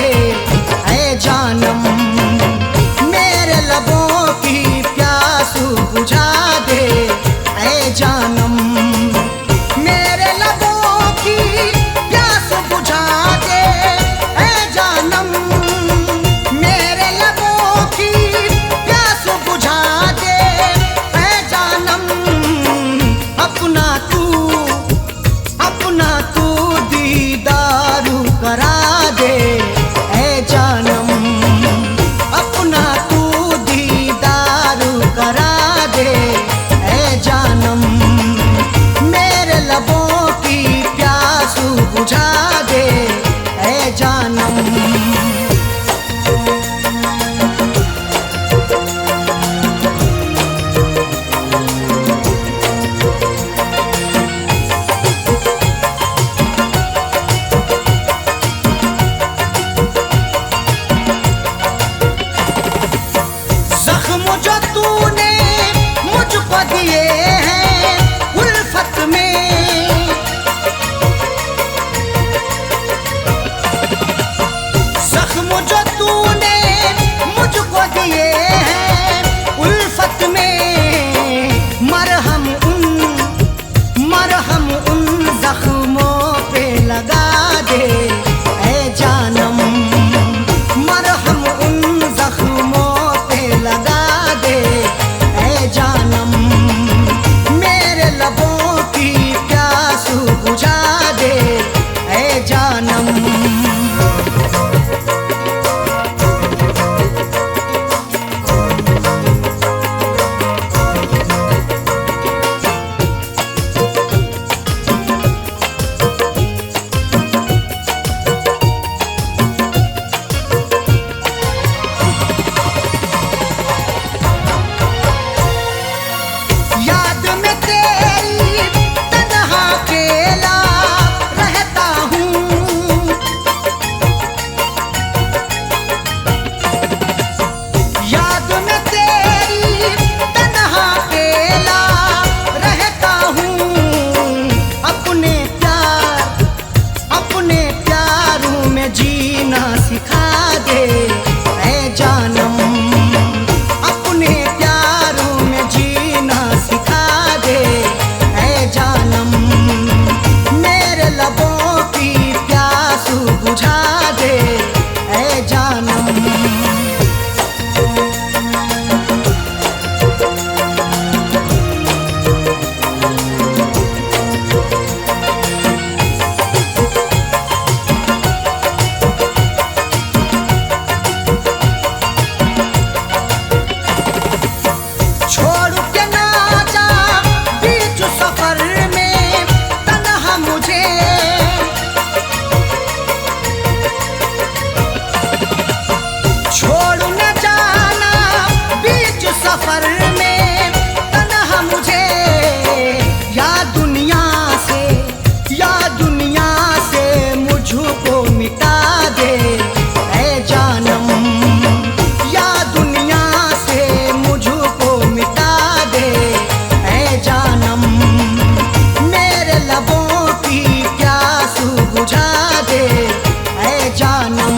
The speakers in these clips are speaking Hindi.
दे ऐ जानम, मेरे लबों की प्यास बुझा दे ऐ जानम, मेरे लबों की प्यास बुझा दे ऐ जानम, मेरे लबों की प्यास बुझा दे ऐ जानम, अपना तू दीदारू करा दे ऐ जानम, अपना तू दीदारू करा दे ऐ जानम, मेरे लबों की प्यास बुझा दे ऐ जानम। जख्म जो तूने मुझको दिए हैं उल्फत में, जख्म जो तूने मुझको दिए हैं उल्फत में, मरहम उन जख्मों पे लगा दे ऐ जानम, मरहम उन जख्मों पे लगा दे ऐ जानम, मेरे लबों की प्यास बुझा दे ऐ जानम। याद में तेरी तन्हा अकेला रहता हूँ, याद में तेरी तन्हा अकेला रहता हूँ, अपने प्यारों में जीना सिखा दे ऐ जानम, अपने प्यारों में जीना सिखा दे ऐ जानम, मेरे लबों की प्यास बुझा दे ऐ जानम। छोड़ के ना जा बीच सफर में तन्हा मुझे, छोड़ न जाना बीच सफर में तन्हा मुझे, या दुनिया से मुझको मिटा दे ऐ जानम, या दुनिया से मुझको मिटा दे ऐ जानम, मेरे लबों की प्यास बुझा दे ऐ जानम।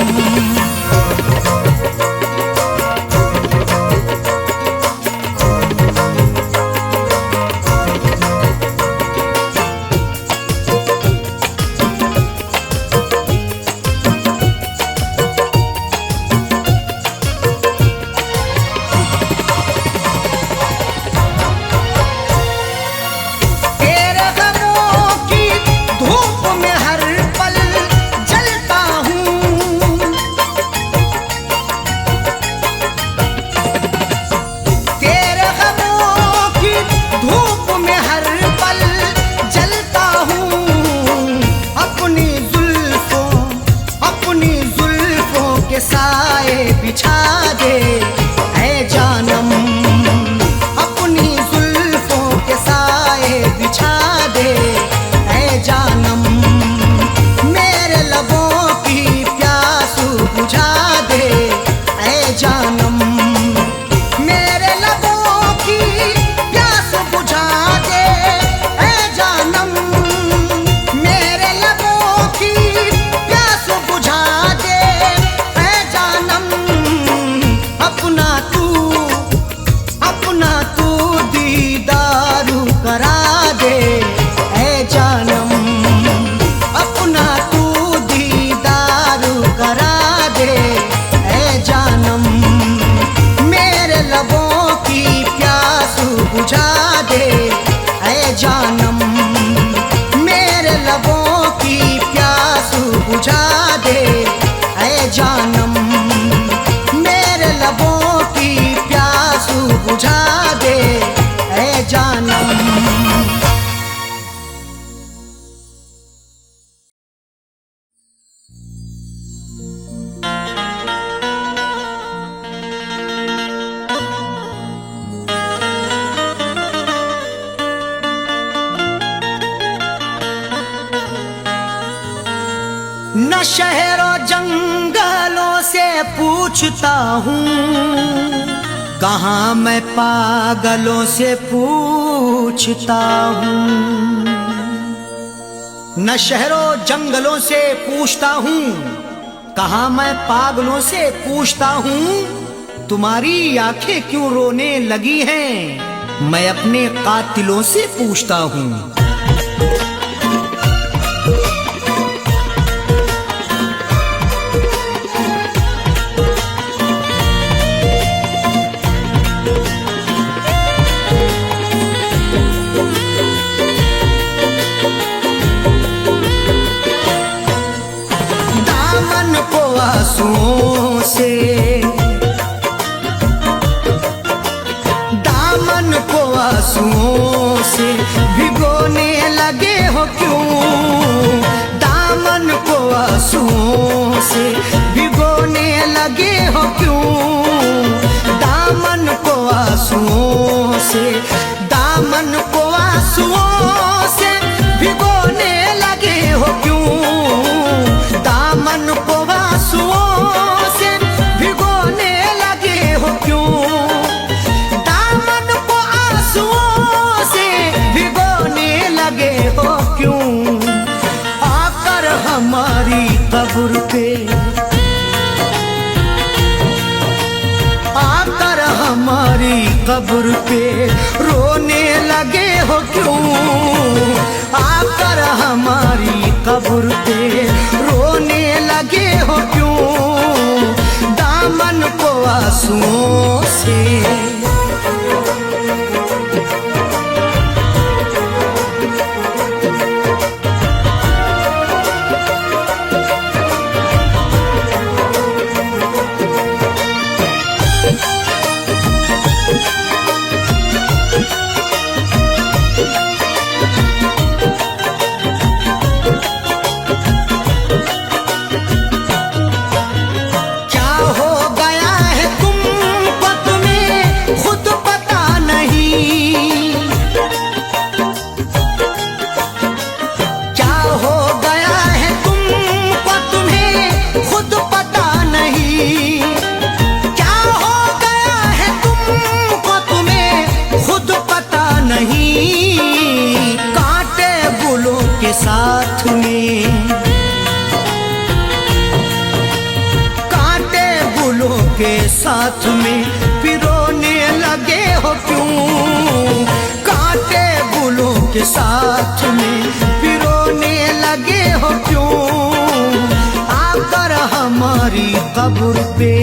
तेरे गमों की धूप में हर पल जलता हूँ, तेरे गमों की धूप में हर पल जलता हूँ, अपनी जुल्फों के साए बिछा दे ऐ जानम, अपनी जुल्फों के साए बिछा दे ऐ जानम, मेरे लबों की प्यास बुझा दे ऐ जानम, मेरे लबों की प्यास बुझा दे ऐ जानम, मेरे लबों की प्यास बुझा दे जानम, मेरे लबों की प्यास बुझा दे ऐ जानम। न शहरों जंगलों से पूछता हूँ, कहाँ मैं पागलों से पूछता हूँ। न शहरों जंगलों से पूछता हूँ, कहाँ मैं पागलों से पूछता हूँ। तुम्हारी आंखें क्यों रोने लगी हैं, मैं अपने कातिलों से पूछता हूँ। आंसुओं से, दामन को आंसुओं से भिगोने लगे हो क्यों, दामन को आंसुओं से भिगोने लगे हो क्यों, दामन को आंसुओं से, दामन को आंसुओं से भिगोने लगे हो क्यों, दामन को आंसुओं से भिगोने लगे हो क्यों, दामन को आंसुओं से भिगोने लगे हो क्यों। आकर हमारी कब्र पे, आकर हमारी कब्र पे रोने लगे हो क्यों, आकर हमारी कब्र पे रोने लगे हो क्यों, दामन को आंसुओं से। साथ में कांटे गुलों के साथ में पिरोने लगे हो क्यों, कांटे गुलों के साथ में पिरोने लगे हो क्यों, आकर हमारी कब्र पे।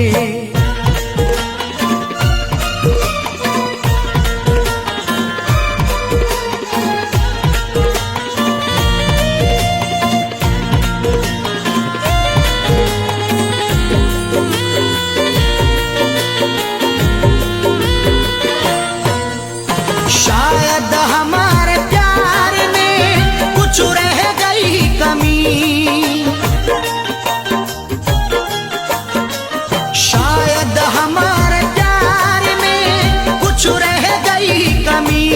शायद हमारे प्यार में कुछ रह गई कमी, शायद हमारे प्यार में कुछ रह गई कमी,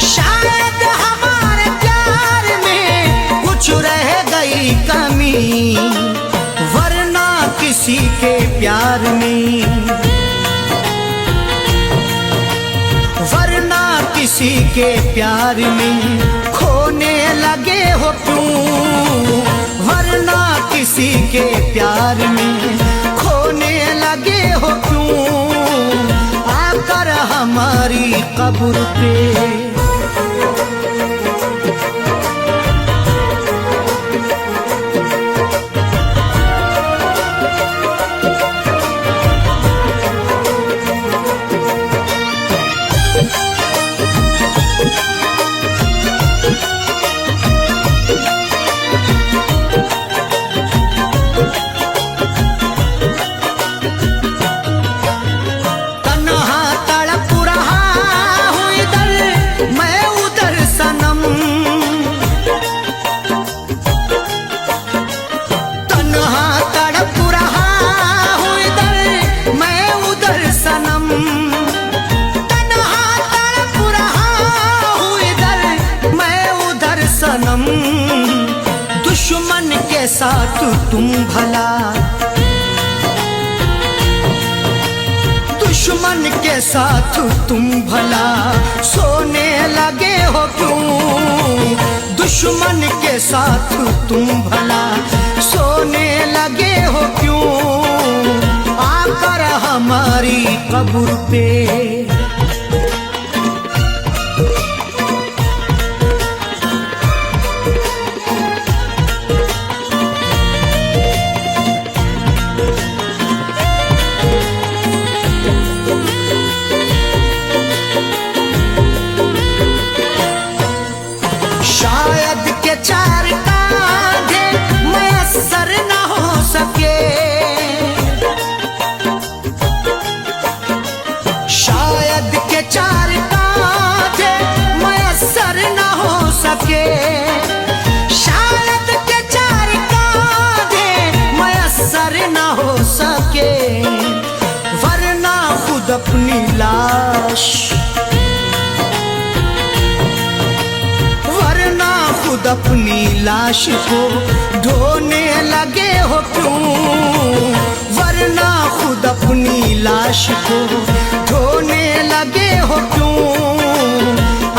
शायद हमारे प्यार में कुछ रह गई कमी, वरना किसी के प्यार में, वरना किसी के प्यार में खोने लगे हो क्यों, वरना किसी के प्यार में खोने लगे हो क्यों, आकर हमारी कब्र पे। साथ तुम भला, दुश्मन के साथ तुम भला सोने लगे हो क्यों? दुश्मन के साथ तुम भला सोने लगे हो क्यों? आकर हमारी कब्र पे शायद के चार कांधे मयस्सर न हो सके, शायद के चार कांधे मयस्सर न हो सके, शायद के चार कांधे मयस्सर न हो सके, वरना खुद अपनी लाश, खुद अपनी लाश को ढोने लगे हो क्यों? वरना खुद अपनी लाश को ढोने लगे हो क्यों?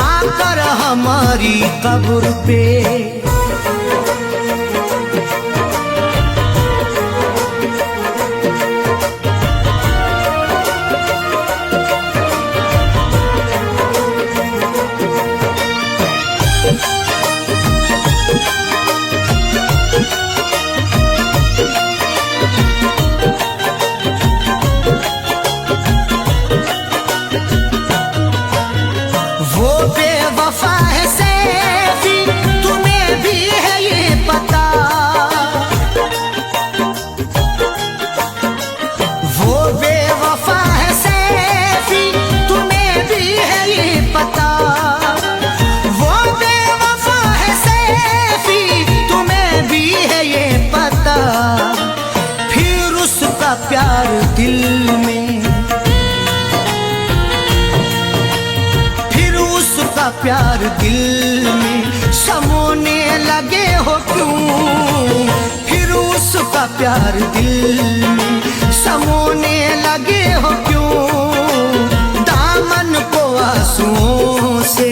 आकर हमारी कब्र पे बेवफा है सैफी, तुम्हें भी है ये पता, वो बेवफा है सैफी, तुम्हें भी है ये पता, वो बेवफा है सैफी, तुम्हें भी है ये पता, फिर उसका प्यार दिल में, प्यार दिल में समोने लगे हो क्यों? फिर उसका प्यार दिल में समोने लगे हो क्यों? दामन को आंसुओं से,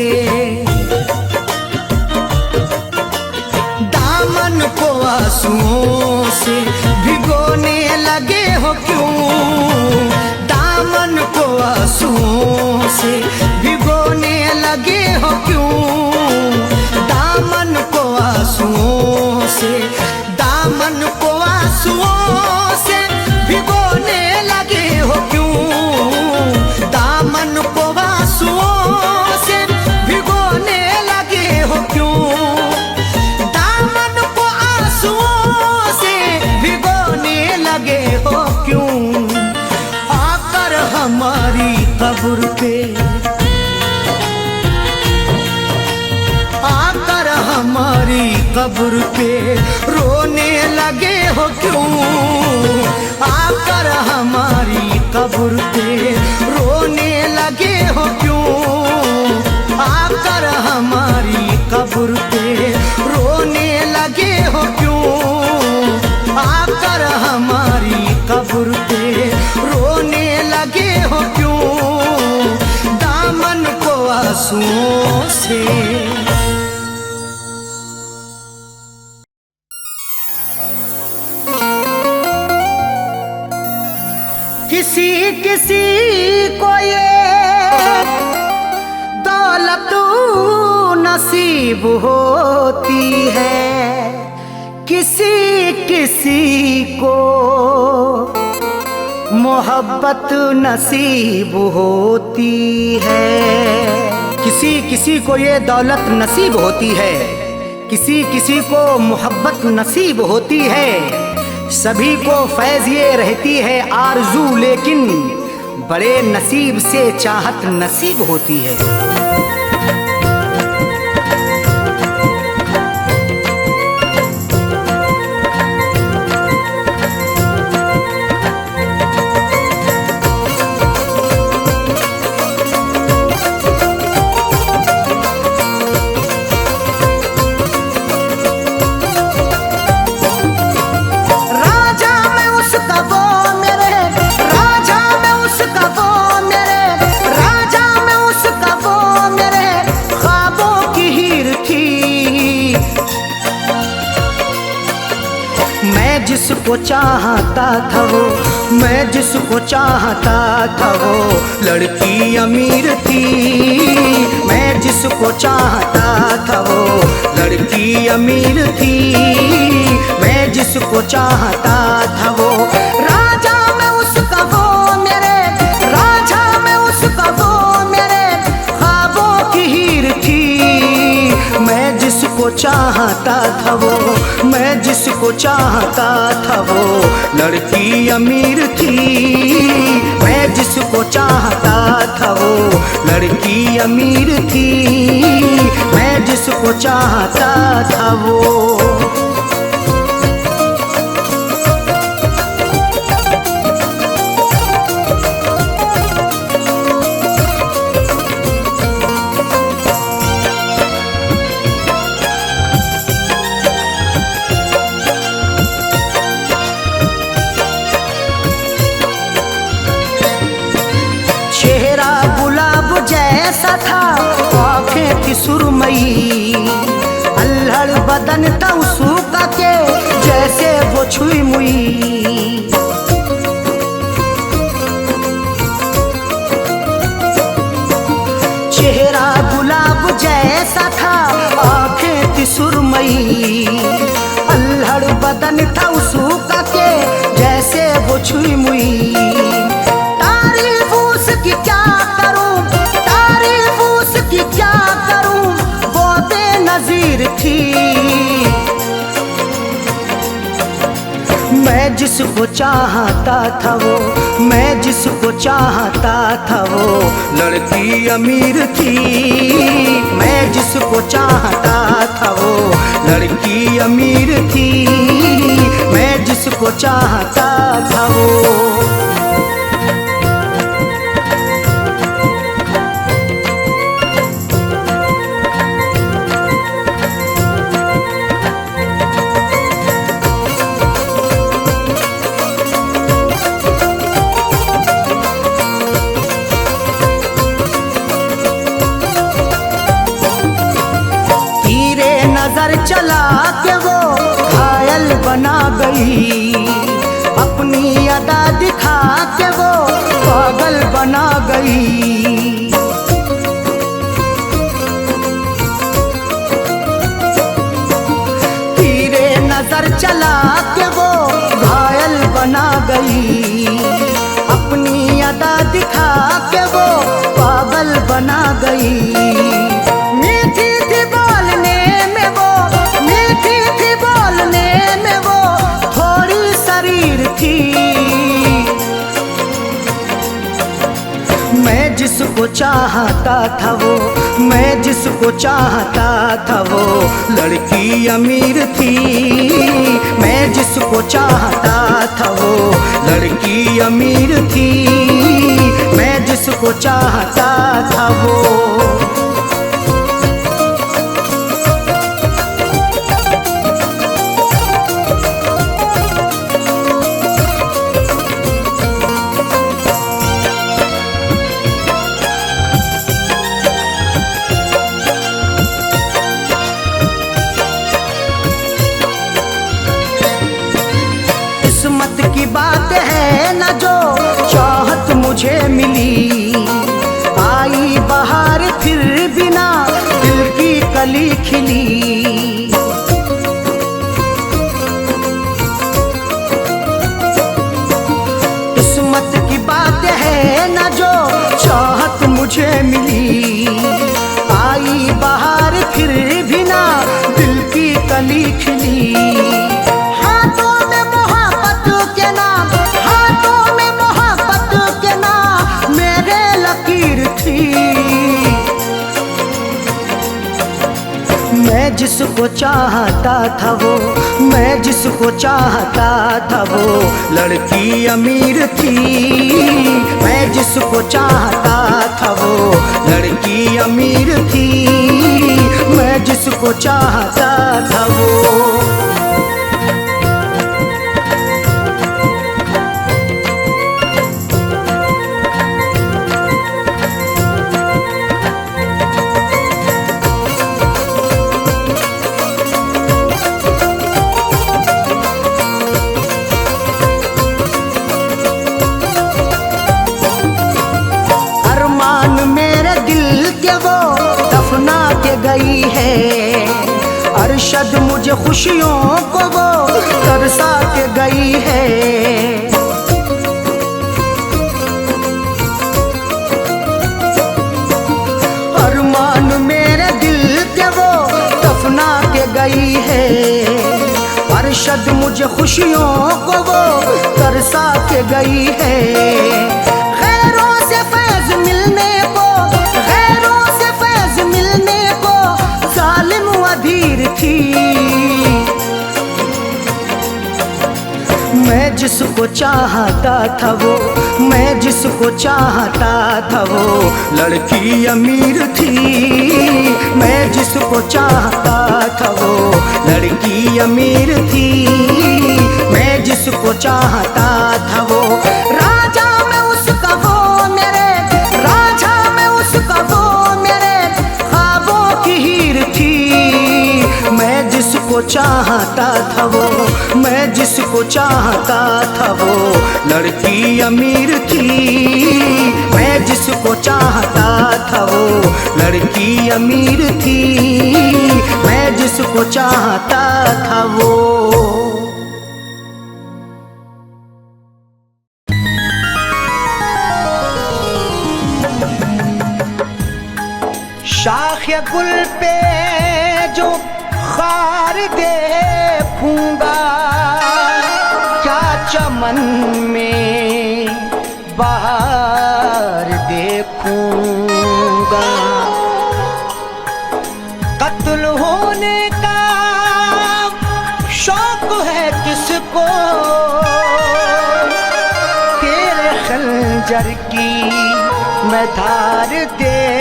दामन को आंसुओं से भिगोने लगे हो क्यों? दामन को आंसुओं से भिगोने लगे हो क्यों? दामन को आंसुओं से, दामन को आंसुओं से भिगोने लगे हो क्यों? दामन को आंसुओं से भिगोने लगे हो क्यों? दामन को आंसुओं से भिगोने लगे हो क्यों? आकर हमारी कब्र पे, आकर हमारी कब्र पे रोने लगे हो क्यों? आकर हमारी कब्र पे रोने लगे हो क्यों? आकर हमारी कब्र पे रोने लगे हो क्यों? आकर हमारी कब्र पे रोने लगे हो क्यों? दामन को आंसुओं से, किसी किसी को ये दौलत नसीब होती है, किसी किसी को मोहब्बत नसीब होती है। किसी किसी को ये दौलत नसीब होती है, किसी किसी को मोहब्बत नसीब होती है। सभी को फैज़ ये रहती है आरज़ू, लेकिन बड़े नसीब से चाहत नसीब होती है। चाहता था वो, मैं जिसको चाहता था वो लड़की अमीर थी। मैं जिसको चाहता था वो लड़की अमीर थी। मैं जिसको चाहता था वो राजा में उसका वो मेरे, राजा में उसका वो मेरे ख्वाबों की हीर थी। मैं जिसको चाहता था वो, मैं जिसको चाहता था वो लड़की अमीर थी। मैं जिसको चाहता था वो लड़की अमीर थी। मैं जिसको चाहता था वो। चेहरा गुलाब जैसा था, आँखें थी सुरमई, अल्हड़ बदन था उसका के जैसे वो छुई मुई। चेहरा गुलाब जैसा था, आँखें थी सुरमई, अल्हड़ बदन था उसका के जैसे वो छुई मुई। क्या करूं, तारीफ उसकी क्या करूं, वो बेनज़ीर थी। मैं जिसको चाहता था वो, मैं जिसको चाहता था वो लड़की अमीर थी। मैं जिसको चाहता था वो लड़की अमीर थी। मैं जिसको चाहता था वो। नजर चला के वो घायल बना गई, अपनी अदा दिखा के वो पागल बना गई। तीरे नजर चला के वो घायल बना गई, अपनी अदा दिखा के वो पागल बना गई। मीठी थी बोलने में वो, मीठी थी बोलने में वो, थोड़ी शरीर थी। मैं जिसको चाहता था वो, मैं जिसको चाहता था वो लड़की अमीर थी। मैं जिसको चाहता था वो लड़की अमीर थी। मैं जिसको चाहता था वो। किस्मत की बात है न जो चाहत मुझे मिली, आई बहार फिर बिना दिल की कली खिली। किस्मत की बात है न जो चाहत मुझे मिली, आई बहार फिर बिना दिल की कली खिली। मैं जिसको चाहता था वो, मैं जिसको चाहता था वो लड़की अमीर थी। मैं जिसको चाहता था वो लड़की अमीर थी। मैं जिसको चाहता था वो। के वो दफना के गई है, अरशद मुझे खुशियों को वो तरसा के गई है। अरमान मेरे दिल के वो दफना के गई है, अरशद मुझे खुशियों को वो तरसा के गई है। खैरों से फैज मिलने को, खैरों से फैज मिलने को जालिम अधीर थी। मैं जिसको चाहता था वो, मैं जिसको चाहता था वो लड़की अमीर थी। मैं जिसको चाहता था वो लड़की अमीर थी। मैं जिसको चाहता था वो राजा में उसका वो मेरे, राजा में उसका वो मेरे ख्वाबों की हीर थी। मैं जिसको चाहता था वो, मैं जिसको चाहता था वो लड़की अमीर थी। मैं जिसको चाहता था वो लड़की अमीर थी। मैं जिसको चाहता था वो। शाख गुल पे जो खार देखूंगा, क्या चमन में बहार देखूंगा। कत्ल होने का शौक है किसको, तेरे खंजर की मैं धार देखूंगा।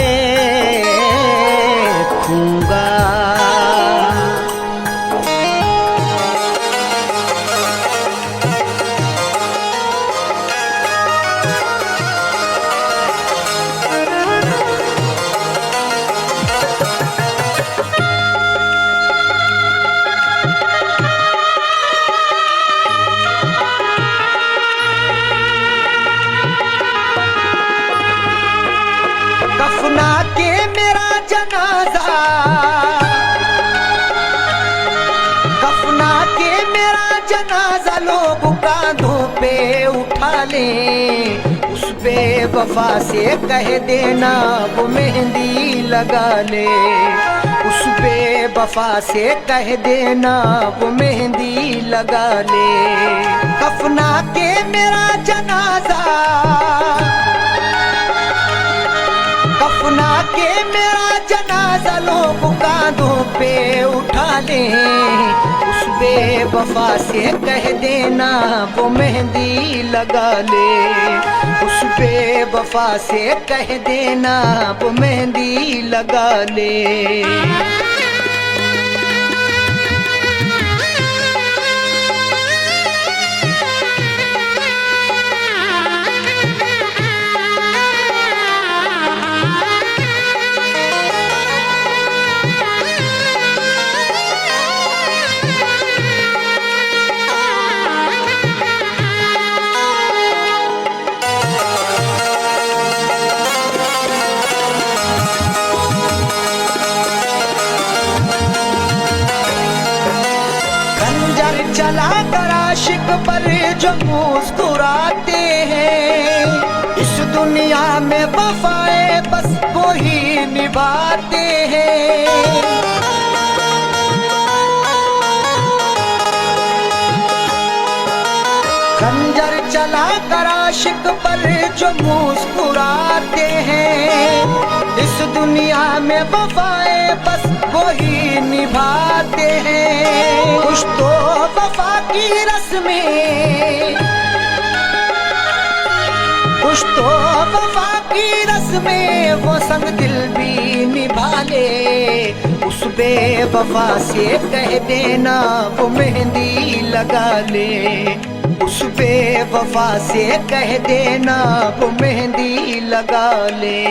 कफना के मेरा जनाजा, कफना के मेरा जनाजा लोग कांधों पे उठा लें। उस बेवफा से कह देना वो मेहंदी लगा ले। उस बेवफा से कह देना वो मेहंदी लगा ले। कफना के मेरा जनाजा, कफना के मेरा जनाजा लोग कांधों पे उठा लें। उस बेवफा से कह देना वो मेहंदी लगा ले। उस बेवफा से कह देना वो मेहंदी लगा ले। चला कर आशिक पर जो मुस्कुराते हैं, इस दुनिया में वफाए बस वो ही निभाते हैं। खंजर चला कर आशिक पर जो मुस्कुराते हैं, इस दुनिया में वफाए बस वो ही निभाते हैं। कुछ तो वफा की रस्में, कुछ तो वफा की रस्में वो संग दिल भी निभा ले। उस बेवफा से कह देना वो मेहंदी लगा ले। उस बेवफा से कह देना वो मेहंदी लगा ले।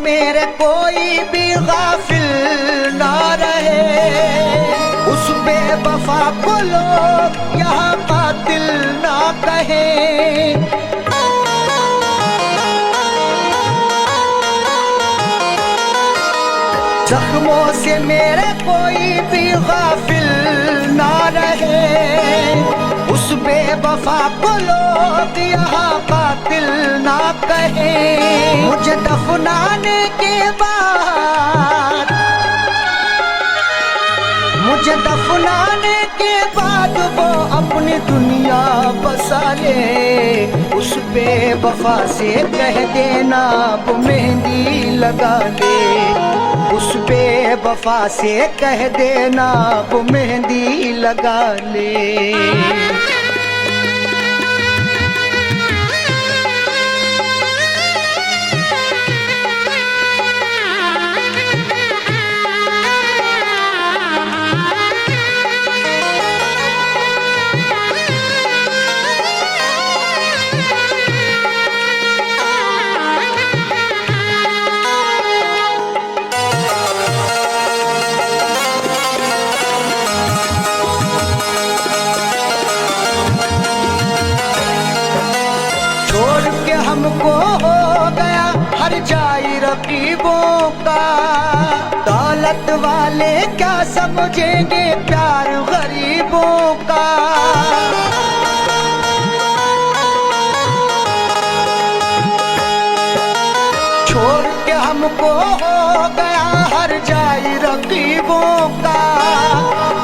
मेरे कोई भी गाफिल ना रहे, उस बेवफा को लोग यहाँ कातिल ना कहें। जख्मों से मेरे कोई भी गाफिल ना रहे, उस बेवफा को लोग यहाँ कातिल ना कहें। मुझे दफनाने के बाद, मुझे दफनाने के बाद वो अपनी दुनिया बसा ले, उस बेवफा से कह देना वो मेहंदी लगा ले, उस बेवफा से कह देना वो मेहंदी लगा ले। हमको हो गया हर जाई रकीबों का, दौलत वाले क्या समझेंगे प्यार गरीबों का। छोड़ के हमको हो गया हर जाई रकीबों का,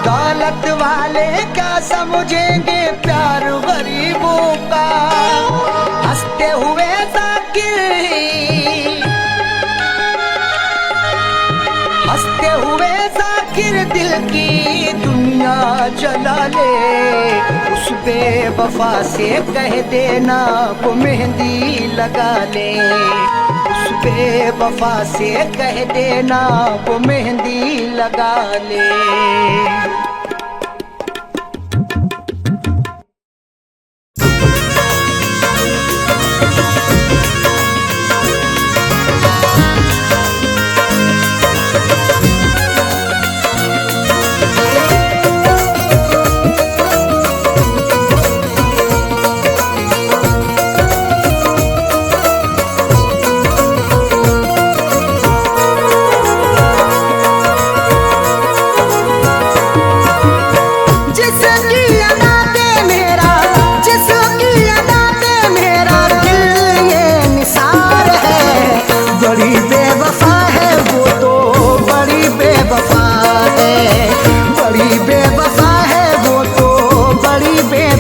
दौलत वाले क्या समझेंगे प्यार गरीबों का। हंसते हुए जाकिर, हंसते हुए जाकिर दिल की दुनिया जला ले, उस बेवफा से कह देना वो मेहंदी लगा ले, उस बेवफा से कह देना वो मेहंदी लगा ले।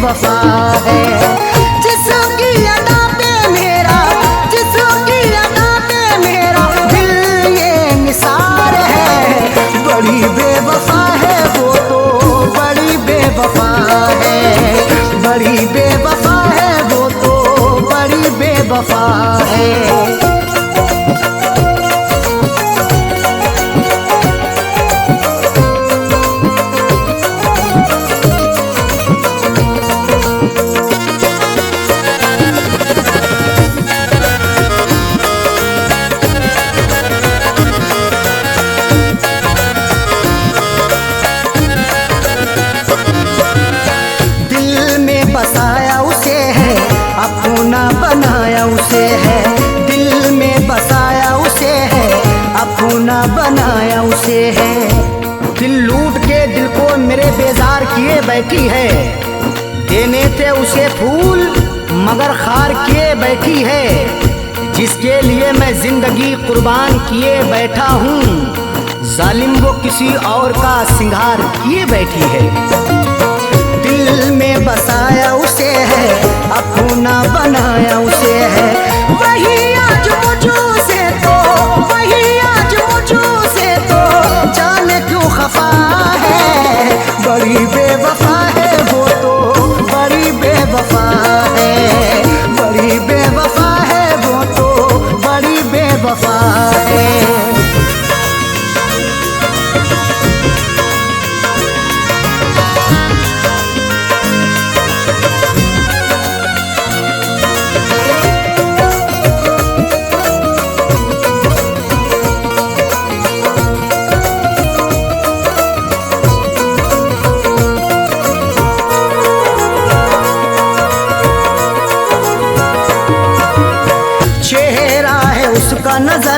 वफा है जिसकी अदा पे मेरा, जिसकी अदा पे मेरा दिल ये निसार है। बड़ी बेवफा है वो तो बड़ी बेवफा है, बड़ी बेवफा है वो तो बड़ी बेवफा है। बसाया उसे है, अपना बनाया उसे है, दिल में बसाया उसे है, अपना बनाया उसे है। दिल लूट के दिल को मेरे बेजार किए बैठी है, देने थे उसे फूल मगर खार किए बैठी है। जिसके लिए मैं जिंदगी कुर्बान किए बैठा हूँ, जालिम वो किसी और का सिंगार किए बैठी है। दिल में बसाया उसे है, अपना बनाया उसे है, वही आज मुझे से तो, वही आज मुझे से तो जाने क्यों खफा है। बड़ी बेवफा है वो तो बड़ी बेवफा है, बड़ी बेवफा है वो तो बड़ी बेवफा है।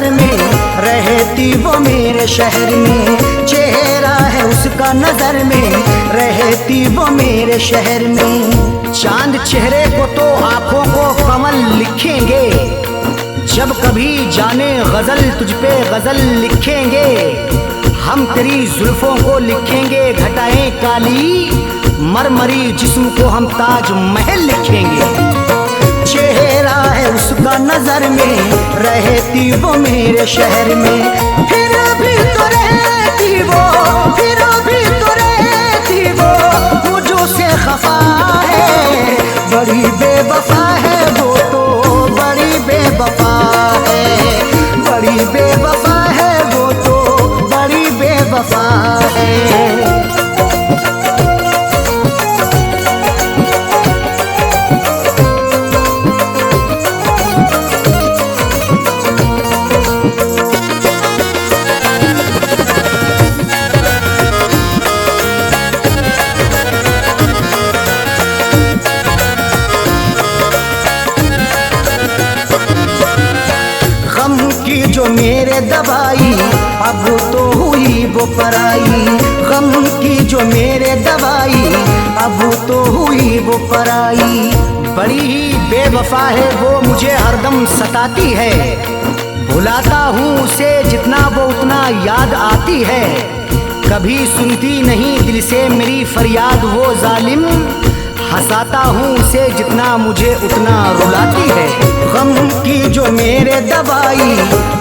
नजर में, रहती वो मेरे शहर में। चेहरा है उसका नजर में, रहती वो मेरे शहर में। चांद चेहरे को तो आंखों को कमल लिखेंगे, जब कभी जाने गजल तुझ पे गजल लिखेंगे। हम तेरी जुल्फों को लिखेंगे घटाएं काली, मरमरी जिस्म को हम ताज महल लिखेंगे। चेहरा है उसका नजर में, रहती वो मेरे शहर में। फिर भी तो रहती वो, फिर भी तो रहती वो, मुझो से खफा है। बड़ी बेवफा है वो तो, बड़ी बेवफा है। बड़ी बेवफा है वो तो, बड़ी बेवफा है। जो मेरे दवाई अब तो हुई वो पराई। गम की जो मेरे दवाई अब तो हुई वो पराई। बड़ी ही बेवफा है वो, मुझे हरदम सताती है। भुलाता हूँ उसे जितना वो उतना याद आती है। कभी सुनती नहीं दिल से मेरी फरियाद वो जालिम। हंसाता हूँ उसे जितना मुझे उतना रुलाती है। गम की जो मेरे दवाई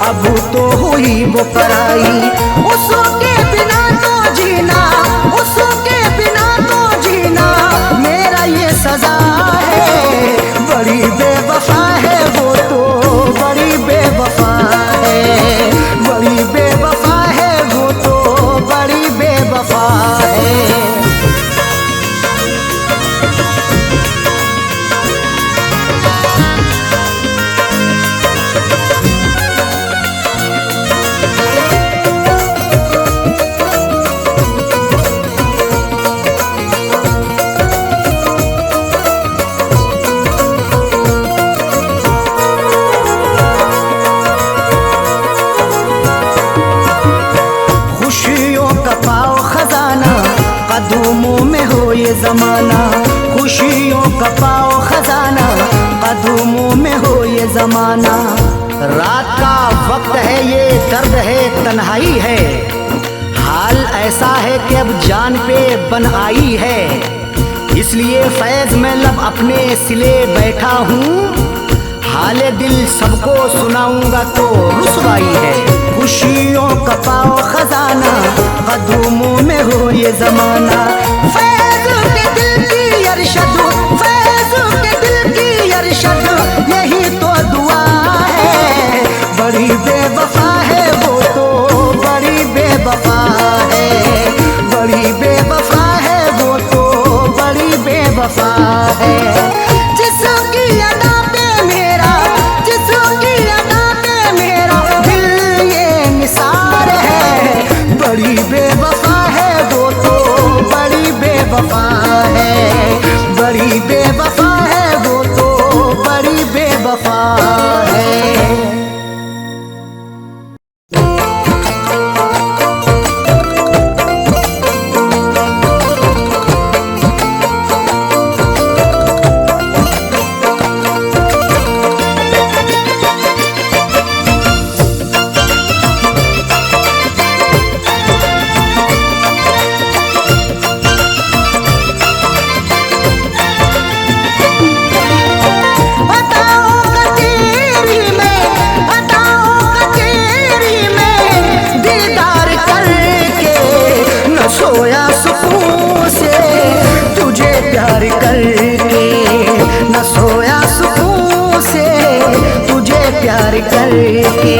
अब तो हुई वो पराई। उसके बिना तो जीना, उसके बिना तो जीना मेरा ये सजा है। बड़ी बेवफा है वो तो, बड़ी बेवफा है। बड़ी बेवफा है वो तो, बड़ी बेवफा है। कदमों में हो ये जमाना, खुशियों का पाओ खजाना। कदमों में हो ये जमाना। रात का वक्त है, ये दर्द है, तन्हाई है। हाल ऐसा है कि अब जान पे बन आई है। इसलिए फैज में लब अपने सिले बैठा हूँ। हाले दिल सबको सुनाऊंगा तो रुसवाई है। खुशियों का पाओ खजाना, कदमों में हो ये जमाना। फैज के दिल की अरशद, फैज के दिल की अरशद, यही तो दुआ है। बड़ी बेवफा है वो तो, बड़ी बेवफा है। बड़ी बेवफा है वो तो, बड़ी बेवफा है। जिसकी अदा पे मेरा, जिसकी अदा पे मेरा दिल ये निसार है। बड़ी बेवफा है वो तो, बड़ी बेवफा है। बड़ी बेवफा है वो तो, बड़ी बेवफा है। सोया सुकून से तुझे प्यार करके, न सोया सुकून से तुझे प्यार करके।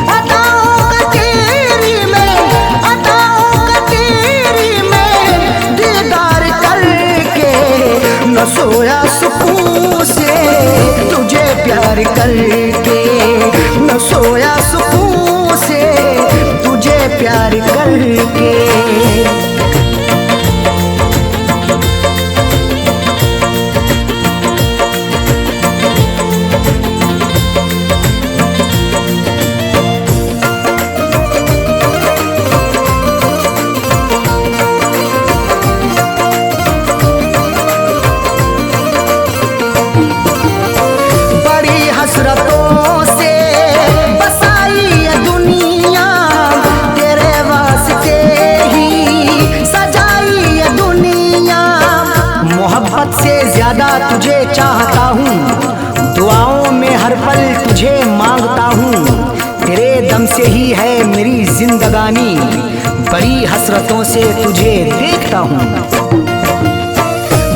अताओं का तेरी में, अताओं का तेरी में दीदार करके, न सोया सुकून से तुझे प्यार करके। न सोया सुकून से तुझे प्यार करके। ही है मेरी जिंदगानी, बड़ी हसरतों से तुझे देखता हूँ।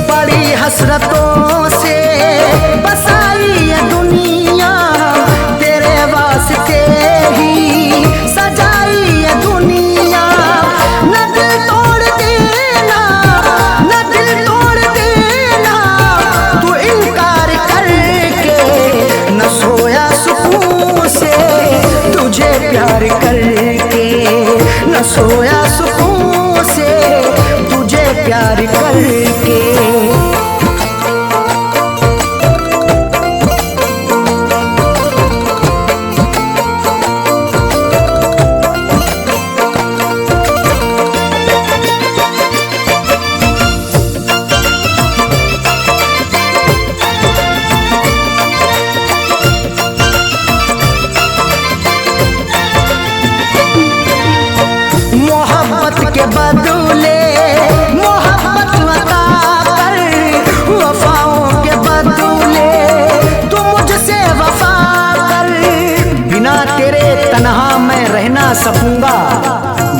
बड़ी हसरतों से बसाई ये दुनिया, तेरे वास्ते ही सजाई ये दुनिया। न दिल तोड़ देना, न दिल तोड़ देना, तू इनकार करके न सोया सुकून से, तुझे प्यार करके न सोया सुकून से, तुझे प्यार करके। मोहब्बत के बदले मोहब्बत अता कर, वफाओं के बदले तू मुझसे वफा कर। बिना तेरे तन्हा मैं रह ना सकूंगा,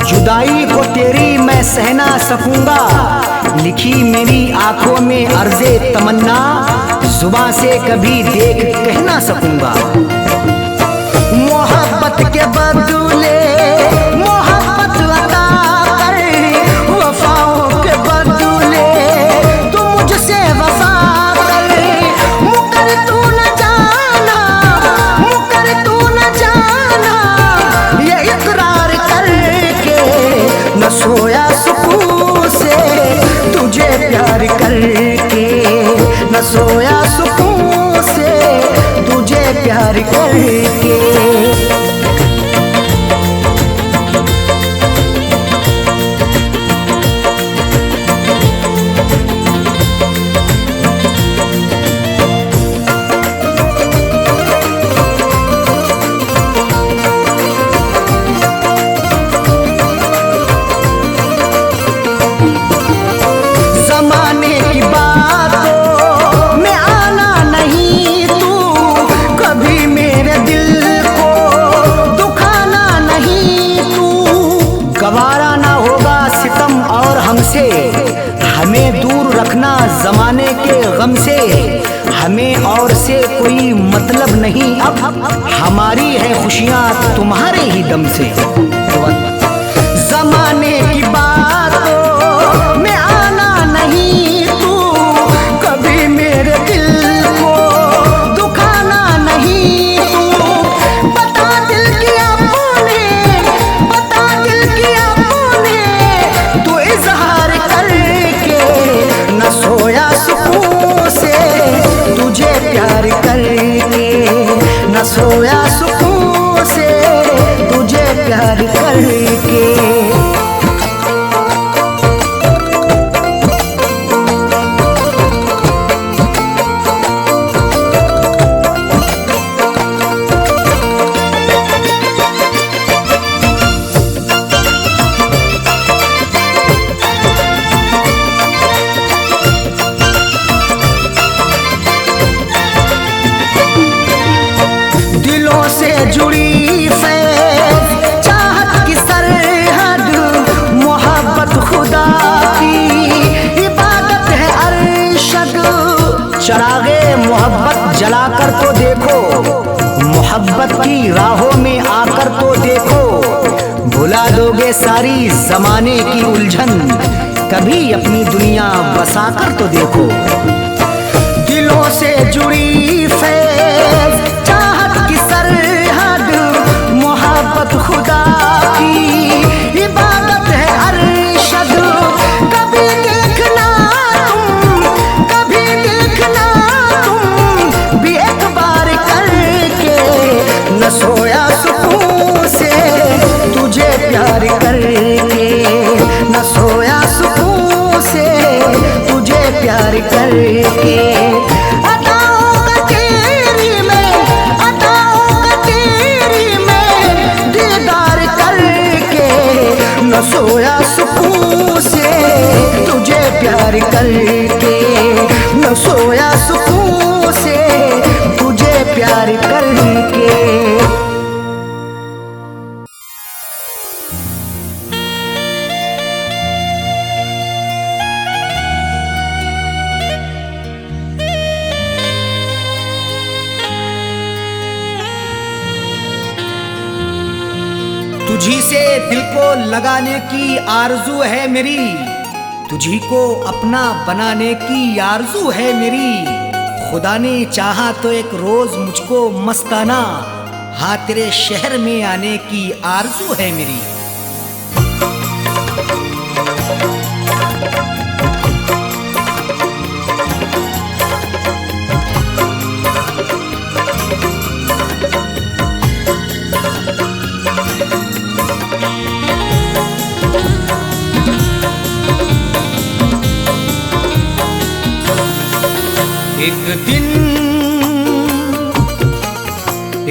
जुदाई को तेरी मैं सह ना सकूंगा। लिखी मेरी आंखों में अर्ज़े तमन्ना, जुबां से कभी देख कह ना सकूंगा। मोहब्बत के बदले मोहब्बत अता कर, वफाओं के बदले तू मुझसे वफा कर। मुकर तू न जाना, मुकर तू न जाना, ये इकरार करके न सोया सुकून से, तुझे प्यार करके न सोया सुकून से, तुझे प्यार करके। जमाने की बातों में आना नहीं तू, कभी मेरे दिल को दुखाना नहीं तू। गवारा ना होगा सितम और हमसे, हमें दूर रखना जमाने के गम से। हमें और से कोई मतलब नहीं अब, हमारी है खुशियाँ तुम्हारे ही दम से। जमाने की बातों में आना नहीं तू, कभी मेरे दिल को दुखाना नहीं तू। बता दिल किया तूने, बता दिल किया तूने, तू इजहार करके न सोया सुकून से, तुझे प्यार करके न सोया सुकून से, तुझे प्यार करके। दिलों से जुड़ी फैज़ चाहत की सरहद, मोहब्बत खुदा की इबादत है अरशद। चरागे मोहब्बत जलाकर तो देखो, मोहब्बत की राहों में आकर तो देखो। भुला दोगे सारी जमाने की उलझन, कभी अपनी दुनिया बसाकर तो देखो। दिलों से जुड़ी फैज़ चाहत की सरहद, मोहब्बत खुदा की इबादत है अरशद। कभी देखना तुम, कभी देखना तुम भी एक बार करके न सोया सुकून से, तुझे प्यार करके न सोया सुकून से, तुझे प्यार करके। अदाओं का तुझी से दिल को लगाने की आरजू है मेरी, तुझी को अपना बनाने की आरजू है मेरी। खुदा ने चाहा तो एक रोज मुझको मस्ताना, हाँ तेरे शहर में आने की आरजू है मेरी।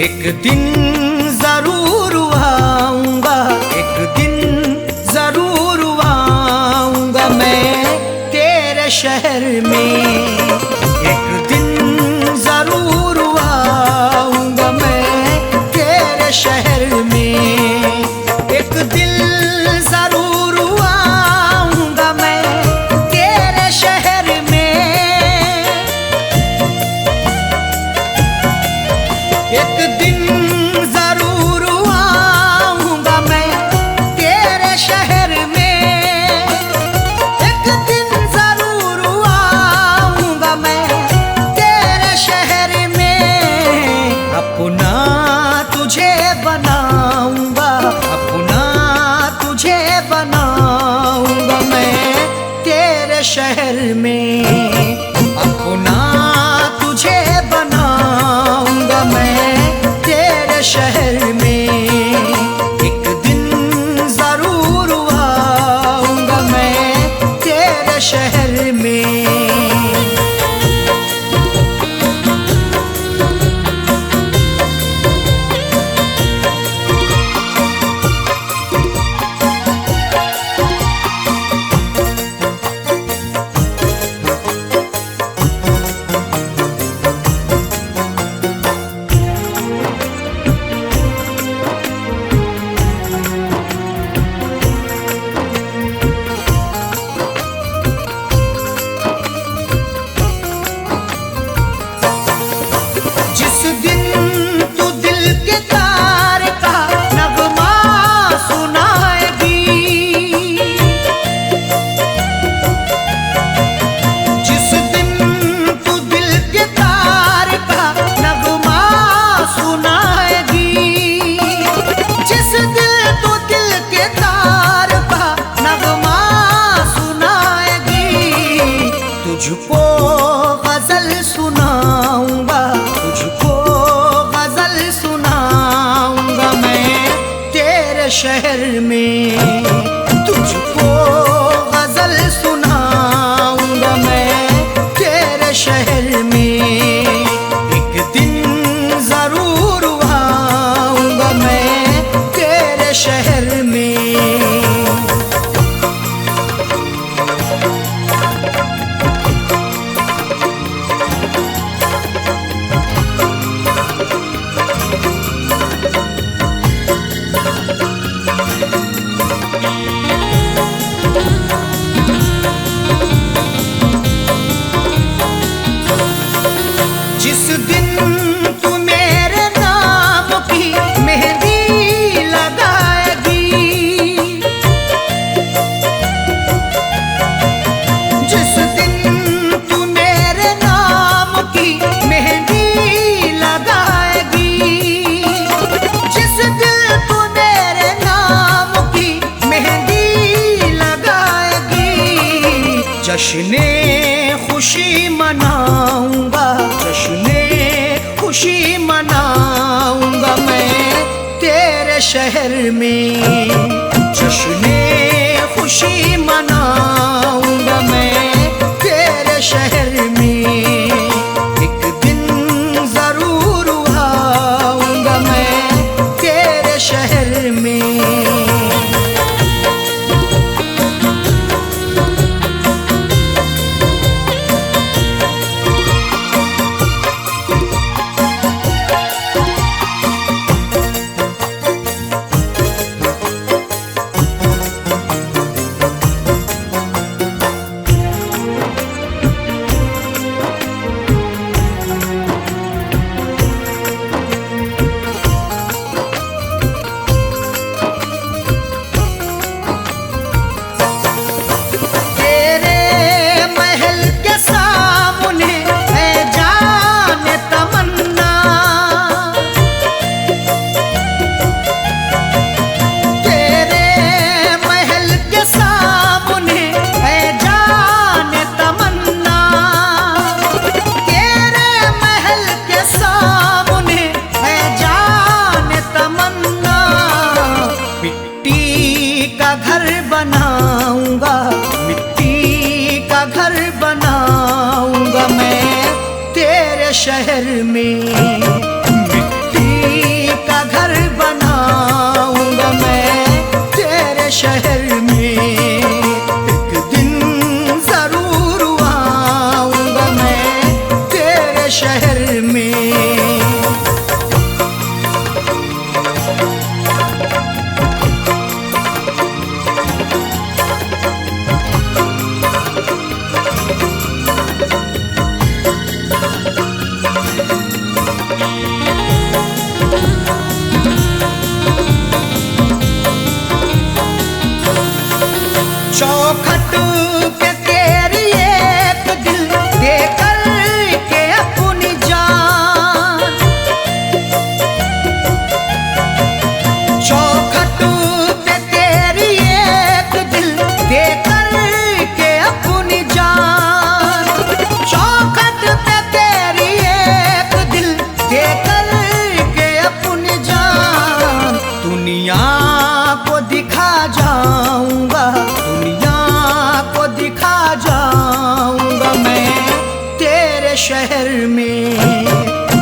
एक दिन जरूर आऊंगा, एक दिन जरूर आऊंगा मैं तेरे शहर में। एक दिन जरूर आऊंगा मैं तेरे शहर में। एक दिन जरूर आऊंगा मैं तेरे शहर में। एक दिन जरूर आऊंगा मैं तेरे शहर में। एक दिन जरूर आऊंगा मैं तेरे शहर में। अपना तुझे बनाऊंगा, अपना तुझे बनाऊंगा मैं तेरे शहर में। अपना तुझे बनाऊंगा मैं तेरे शहर में। एक दिन जरूर आऊंगा मैं तेरे शहर में। जिस दिन तू दिल के तार का नगमा सुनाएगी, जिस दिन तू दिल के तार का नगमा सुनाएगी, जिस दिन तू दिल के तार का नगमा सुनाएगी, तुझको गजल सुनाऊंगा, तुझको गजल सुनाऊंगा मैं तेरे शहर में। तुझको गजल सुनाऊंगा मैं तेरे शहर में। एक दिन जरूर आऊंगा मैं तेरे शहर में। जिस दिन तू मेरे नाम की मेहंदी लगाएगी, जिस दिन तू मेरे नाम की मेहंदी लगाएगी, जिस दिन तू मेरे नाम की मेहंदी लगाएगी, जश्ने खुशी मनाऊंगा, जश्ने खुशी मनाऊंगा मैं तेरे शहर में। जश्ने खुशी मनाऊंगा मैं तेरे शहर में। एक दिन जरूर आऊंगा मैं तेरे शहर में। घर बनाऊंगा, मिट्टी का घर बनाऊंगा मैं तेरे शहर में। मिट्टी का घर बनाऊंगा मैं तेरे शहर में। एक दिन जरूर आऊंगा मैं तेरे शहर में। चौखट पे तेरी एक दिल देकर के अपनी जान, चौखट पे तेरी एक दिल देकर के अपनी जान, चौखट पे तेरी एक दिल देकर के अपनी जान। दुनिया को दिखा जाऊंगा, दुनिया को दिखा जाऊंगा मैं तेरे शहर में।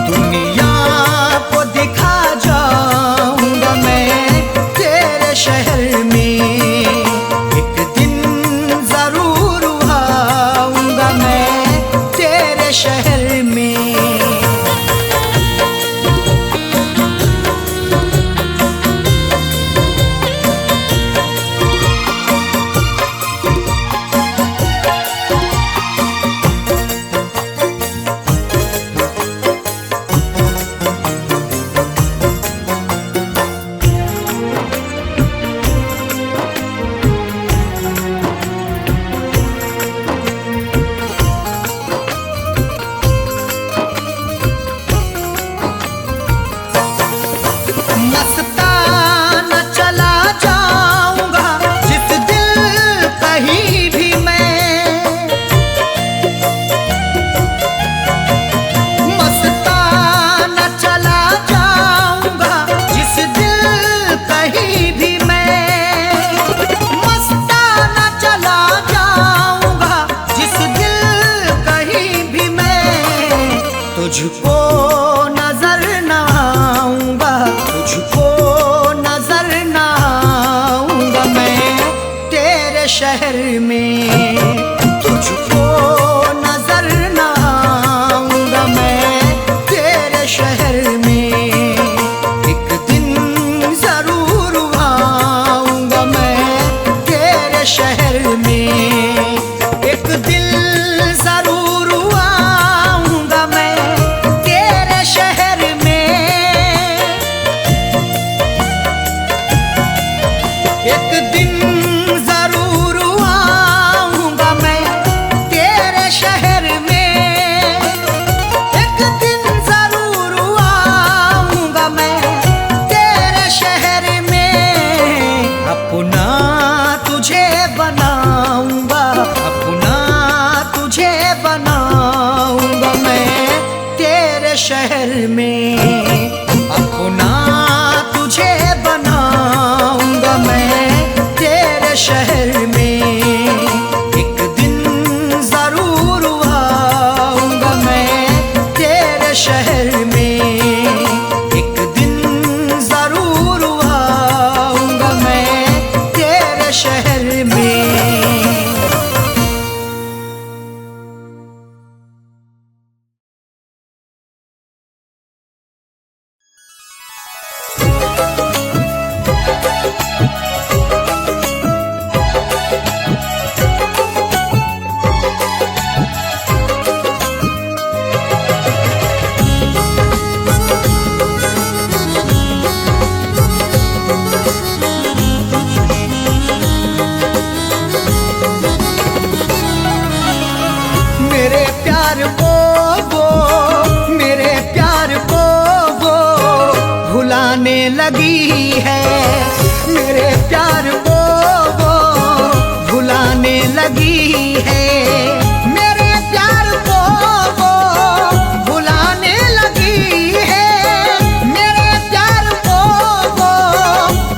दुनिया को दिखा जाऊंगा मैं तेरे शहर में। एक दिन जरूर आऊंगा मैं तेरे शहर में। मस्ताना चला जाऊंगा जिस दिल कहीं भी मैं, मस्ताना चला जाऊंगा जिस दिल कहीं भी मैं, मस्ताना चला जाऊंगा जिस दिल कहीं भी मैं। तुझको नजर न आऊंगा, तुझको नजर न आऊंगा मैं तेरे शहर में। तुझको नजर न आऊंगा मैं तेरे शहर में। एक दिन जरूर आऊंगा मैं तेरे शहर में। एक दिल जरूर आऊंगा मैं तेरे शहर में। एक दिन जरूर आऊंगा मैं तेरे शहर में। एक दिन जरूर आऊंगा मैं तेरे शहर में। अपना तुझे बनाऊंगा, अपना तुझे बनाऊंगा मैं तेरे शहर में। अपना तुझे बनाऊंगा मैं तेरे शहर में। एक दिन जरूर आऊंगा मैं तेरे शहर में। एक दिन जरूर आऊंगा मैं तेरे शहर में। मेरे प्यार को वो, मेरे प्यार को वो भुलाने लगी है। मेरे प्यार को वो भुलाने लगी है। मेरे प्यार को वो भुलाने लगी है। मेरे प्यार को वो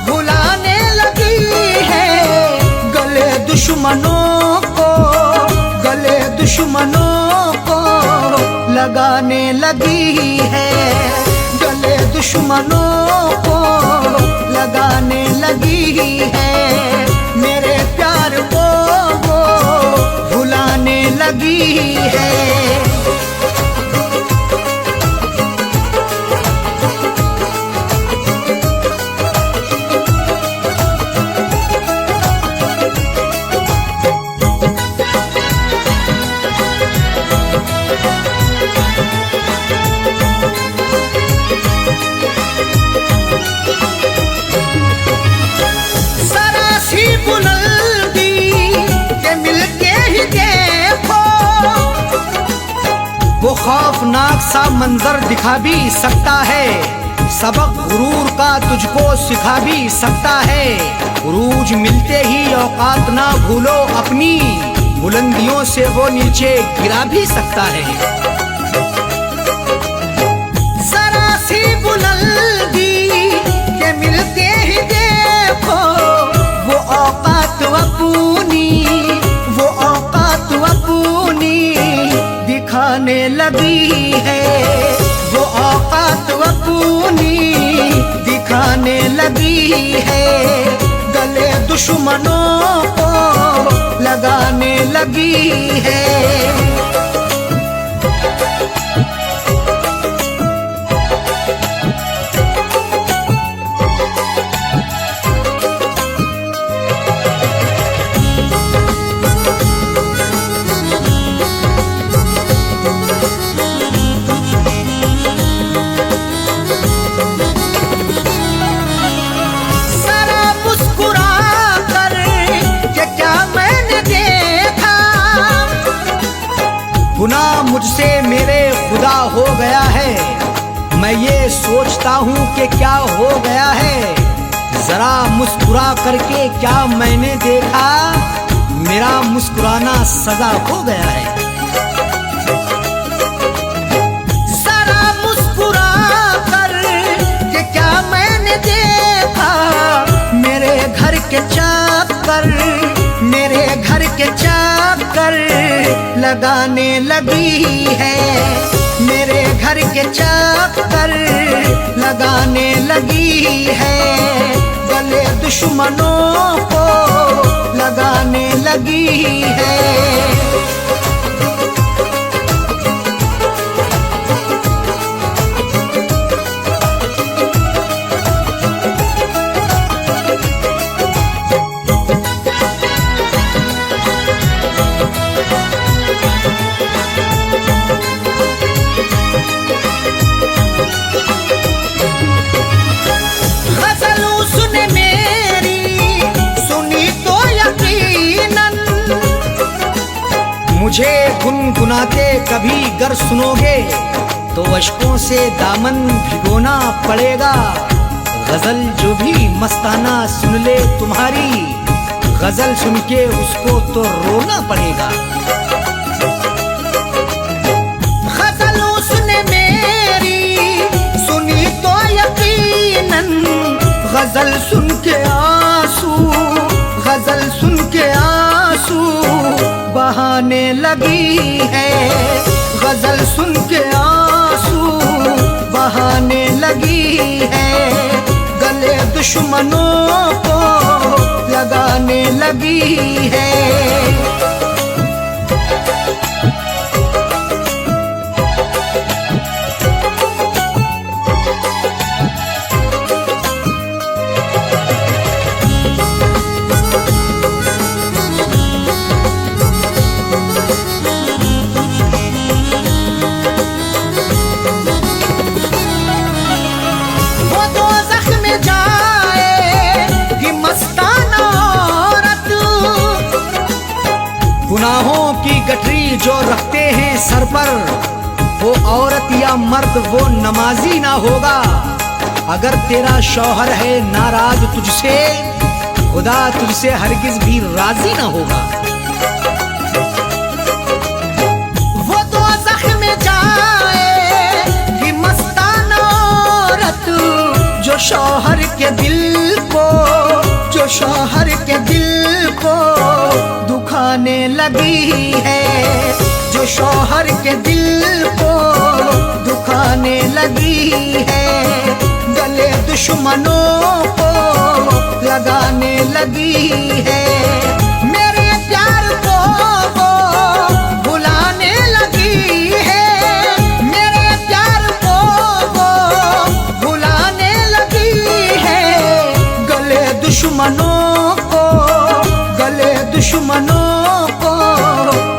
भुलाने लगी है। लगाने लगी है, गले दुश्मनों को लगाने लगी है, मेरे प्यार को वो भुलाने लगी है। वो खौफनाक सा मंजर दिखा भी सकता है, सबक गुरूर का तुझको सिखा भी सकता है। उरूज मिलते ही औकात ना भूलो अपनी, बुलंदियों से वो नीचे गिरा भी सकता है। जरा सी बुलंदी के मिलते ही देखो, वो औकात अपनी, वो औकात अपनी दिखाने लगी है, वो औकात अपनी दिखाने लगी है, गले दुश्मनों को लगाने लगी है। गुनाह मुझसे मेरे खुदा हो गया है, मैं ये सोचता हूँ कि क्या हो गया है। जरा मुस्कुरा करके क्या मैंने देखा, मेरा मुस्कुराना सजा हो गया है। जरा मुस्कुरा करके क्या मैंने देखा, मेरे घर के चाकर, मेरे घर के चाकर लगाने लगी है, मेरे घर के चाकर लगाने लगी है, गले दुश्मनों को लगाने लगी है। मुझे गुनगुनाते कभी गर सुनोगे तो अश्कों से दामन भिगोना पड़ेगा। गजल जो भी मस्ताना सुन ले तुम्हारी, गजल सुन के उसको तो रोना पड़ेगा। गजल उसने मेरी सुनी तो यकीनन, गजल सुन के आंसू, गजल सुन के आंसू बहाने लगी है, गजल सुन के आंसू बहाने लगी है, गले दुश्मनों को लगाने लगी है। गुनाहों की गठरी जो रखते हैं सर पर, वो औरत या मर्द वो नमाजी ना होगा। अगर तेरा शौहर है नाराज तुझसे, खुदा तुझसे हरगिज भी राजी ना होगा। वो दोज़ख में जाएगी मस्ताना औरत, जो शौहर के दिल को, जो शौहर के दिल को दुखाने लगी है, जो शौहर के दिल को लगाने लगी है, गले दुश्मनों को लगाने लगी है। मेरे प्यार को वो भुलाने लगी है, मेरे प्यार को वो भुलाने लगी है। गले दुश्मनों को, गले दुश्मनों को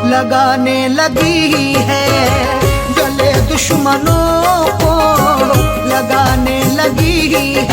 लगाने लगी है, गले दुश्मनों को लगाने लगी है।